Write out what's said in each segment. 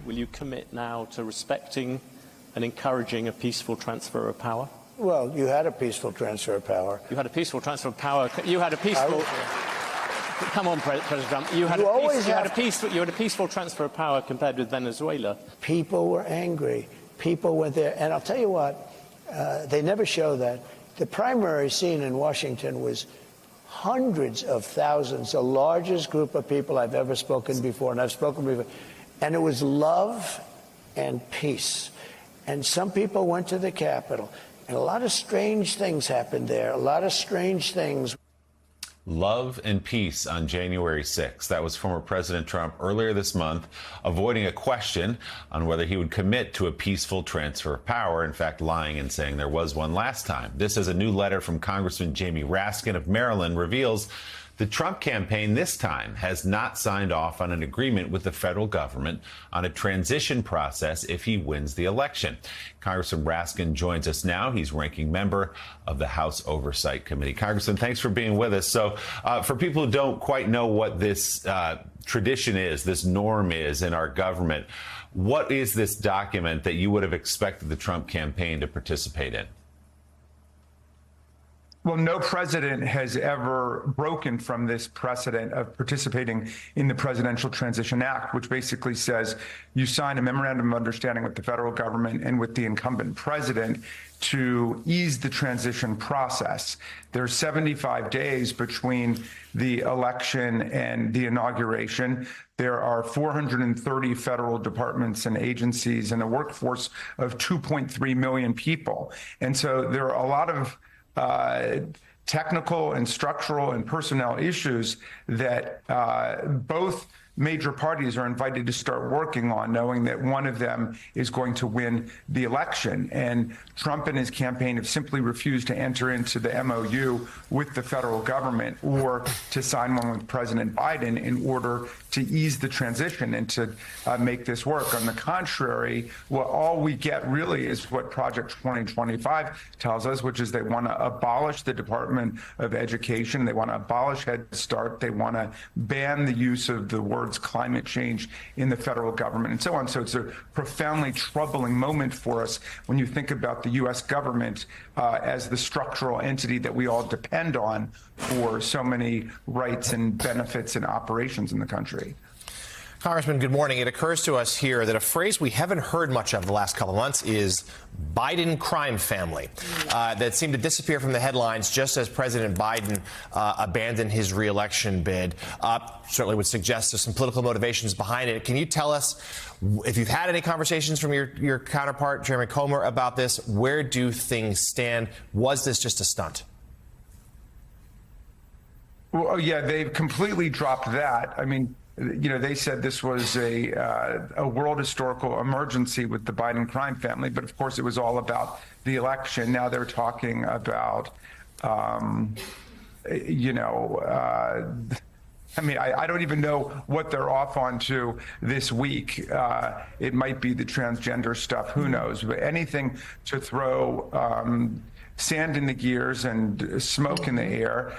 Will you commit now to respecting and encouraging a peaceful transfer of power? Well, you had a peaceful transfer of power. You had a peaceful transfer of power. You had a peaceful... Come on, President Trump. You had a peaceful transfer of power compared with Venezuela. People were angry. People were there. And I'll tell you what, they never show that. The primary scene in Washington was hundreds of thousands, the largest group of people I've ever spoken before, and I've spoken before. And it was love and peace. And some people went to the Capitol, and a lot of strange things happened there, a lot of strange things. Love and peace on January 6th. That was former President Trump earlier this month, avoiding a question on whether he would commit to a peaceful transfer of power, in fact, lying and saying there was one last time. This, as a new letter from Congressman Jamie Raskin of Maryland reveals, the Trump campaign this time has not signed off on an agreement with the federal government on a transition process if he wins the election. Congressman Raskin joins us now. He's ranking member of the House Oversight Committee. Congressman, thanks for being with us. So for people who don't quite know what this tradition is, this norm is in our government, what is this document that you would have expected the Trump campaign to participate in? Well, no president has ever broken from this precedent of participating in the Presidential Transition Act, which basically says you sign a memorandum of understanding with the federal government and with the incumbent president to ease the transition process. There's 75 days between the election and the inauguration. There are 430 federal departments and agencies and a workforce of 2.3 million people. And so there are a lot of technical and structural and personnel issues that both major parties are invited to start working on, knowing that one of them is going to win the election. And Trump and his campaign have simply refused to enter into the MOU with the federal government or to sign one with President Biden in order to ease the transition and to make this work. On the contrary, all we get really is what Project 2025 tells us, which is they want to abolish the Department of Education. They want to abolish Head Start. They want to ban the use of the words climate change in the federal government and so on. So it's a profoundly troubling moment for us when you think about the U.S. government as the structural entity that we all depend on for so many rights and benefits and operations in the country. Congressman, good morning. It occurs to us here that a phrase we haven't heard much of the last couple of months is Biden crime family. That seemed to disappear from the headlines just as President Biden abandoned his reelection bid. Certainly would suggest there's some political motivations behind it. Can you tell us if you've had any conversations from your counterpart, Jeremy Comer, about this? Where do things stand? Was this just a stunt? Well, yeah, they've completely dropped that. I mean, you know, they said this was a world historical emergency with the Biden crime family, but of course it was all about the election. Now they're talking about, you know, I mean, I don't even know what they're off onto this week. It might be the transgender stuff, who knows? But anything to throw sand in the gears and smoke in the air.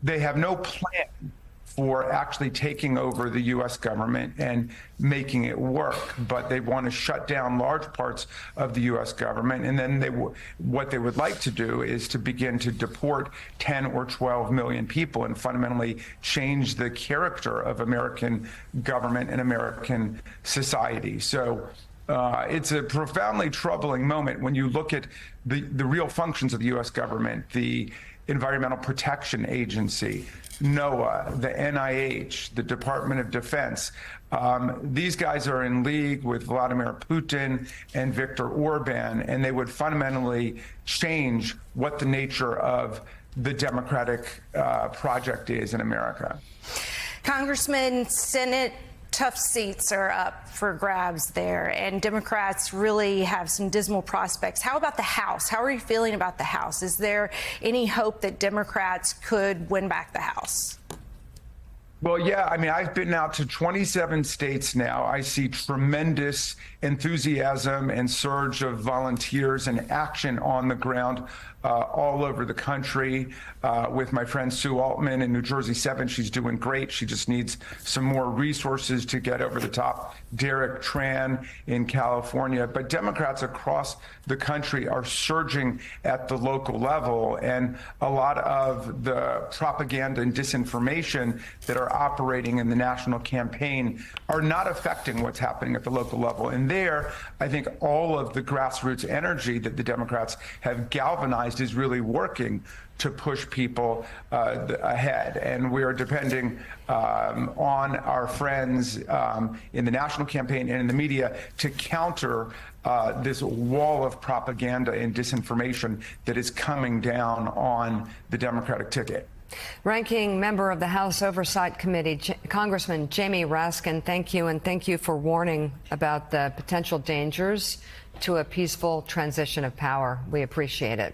They have no plan for actually taking over the U.S. government and making it work, but they want to shut down large parts of the U.S. government. And then what they would like to do is to begin to deport 10 or 12 million people and fundamentally change the character of American government and American society. So it's a profoundly troubling moment when you look at the real functions of the U.S. government, the Environmental Protection Agency, NOAA, the NIH, the Department of Defense. These guys are in league with Vladimir Putin and Viktor Orban, and they would fundamentally change what the nature of the democratic project is in America. Congressman, Senate tough seats are up for grabs there, and Democrats really have some dismal prospects. How about the House? How are you feeling about the House? Is there any hope that Democrats could win back the House? Well, yeah, I mean, I've been out to 27 states now. I see tremendous enthusiasm and surge of volunteers and action on the ground all over the country with my friend Sue Altman in New Jersey 7. She's doing great. She just needs some more resources to get over the top. Derek Tran in California. But Democrats across the country are surging at the local level, and a lot of the propaganda and disinformation that are operating in the national campaign are not affecting what's happening at the local level. And there, I think all of the grassroots energy that the Democrats have galvanized is really working to push people ahead. And we are depending on our friends in the national campaign and in the media to counter this wall of propaganda and disinformation that is coming down on the Democratic ticket. Ranking member of the House Oversight Committee, Congressman Jamie Raskin, thank you, and thank you for warning about the potential dangers to a peaceful transition of power. We appreciate it.